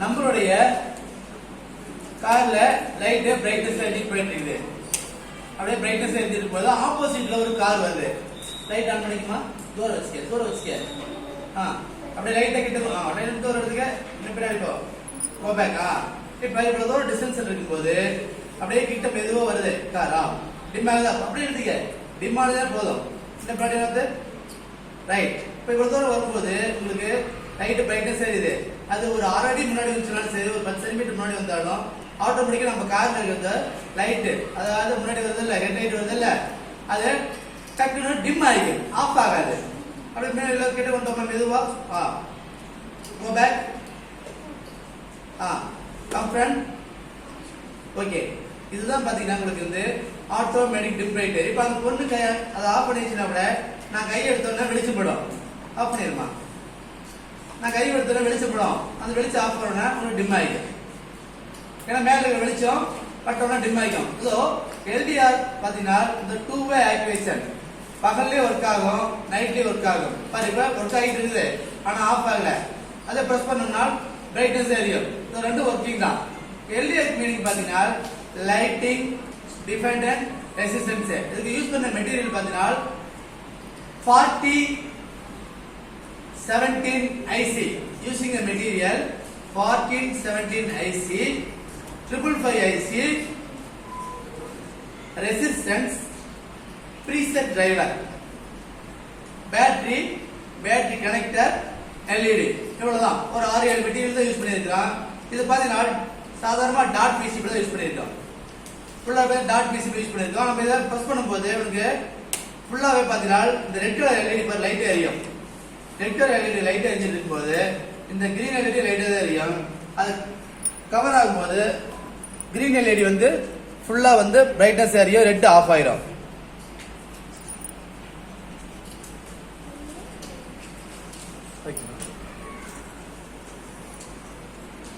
நம்மளுடைய கார்ல light brightness edit பண்ணிட்டு இருக்குது. அப்படியே பிரைட்னஸ் எடிட் போது ஆப்போசிட்ல ஒரு கார் வருது. லைட் ஆன் பண்ணிக்குமா? தூரம் வச்சுக்க. அப்படியே லைட்டை கிட்ட லைட் தூரம் எடுத்துக்க. இன்னும் பின்னாடி கோ பேக். இப்ப இவ்வளவு தூரம் டிஸ்டன்ஸ் இருக்கும்போது அப்படியே கிட்ட மெதுவா வருது காரா. டிம் ஆகுதா? அப்படியே எடுத்துக்க. டிம் ஆனதே போதும். இந்த பின்னாடி வந்து ரைட். இப்ப இவ்வளவு தூரம் வரும்போது உங்களுக்கு லைட் பிரைட்னஸ் தெரியுது. அது ஒரு 6 அடி முன்னாடி வந்துச்சுனாலும் சரி, ஒரு 10 சென்டிமீட்டர் முன்னாடி வந்தாலும் ஆட்டோமேட்டிக்கா நம்ம கார்ல இருக்கிற லைட், அதாவது முன்னாடி வருது இல்ல, ஹெட் லைட் வருது இல்ல, அது டக்குன்னு டிம் ஆகிடும், ஆஃப் ஆகாது. அப்படி மேல கிட்ட கொண்டு வந்தோம் மெதுவா. Go back. Come front. Okay, இதுதான் பாத்தீங்கன்னா உங்களுக்கு வந்து ஆட்டோமேட்டிக் டிம் லைட். இப்போ அந்த பொண்ணு கை அதை ஆஃப் பண்ணிச்சுன்னா கூட நான் கையை எடுத்தோன்னா வெளிச்சம் போடும். ஆஃப் பண்ணிடுமா? நான் கை எடுத்தோன்னா வெளிச்சம் போடும். அந்த வெளிச்சம் ஆஃப் பண்ணோன்னா உங்களுக்கு டிம் ஆகிடும். ஏன்னா மேல இருக்கிற வெளிச்சம் பட்டோம்னா டிம் ஆகிக்கும். ஸோ எல்டிஆர் பாத்தீங்கன்னா இந்த 2-வே ஆக்டிவேஷன், பகல்லே ஒர்க் ஆகும், நைட்லயே ஒர்க் ஆகும். பாருங்க ஒர்க் ஆகிட்டு இருக்குது, ஆனா ஆஃப் ஆகல. அதை பிரஸ் பண்ணோம்னா பிரைட்னஸ் எரியும். இது ரெண்டு ஒர்க்கிங் தான். எல்டிஆர் மீனிங் பாத்தீங்கன்னா லைட்டிங் டிபெண்டன்ட் ரெசிஸ்டன்ஸ். இதுக்கு யூஸ் பண்ண மெட்டீரியல் பாத்தீங்கன்னா 4017 IC. using the material 4017 IC, 555 IC, resistance, preset driver, battery connector, LED. இவ்வளவுதான். ஒரு 6-7 மெட்டீரியல் தான் யூஸ் பண்ணியிருக்கிறோம். இது பாத்தீங்கன்னா சாதாரணமா டாட் பிசிபி தான் யூஸ் பண்ணியிருக்கோம். ஃபுல்லாவே டாட் பிசிபி யூஸ் பண்ணியிருக்கோம். நம்ம இதை பிரஸ் பண்ணும்போது உங்களுக்கு ஃபுல்லாவே பாத்தீங்கன்னா இந்த ரெட் கலர் LED பார் லைட் எரியும். ரெட் கலர் LED லைட் எரிஞ்சிட்டு இருக்கும்போது இந்த கிரீன் LED லைட் தான் எரியும். அது கவர் ஆகும்போது கிரீன் LED வந்து ஃபுல்லா வந்து பிரைட்னஸ் எரியும், ரெட் ஆஃப் ஆயிரும்.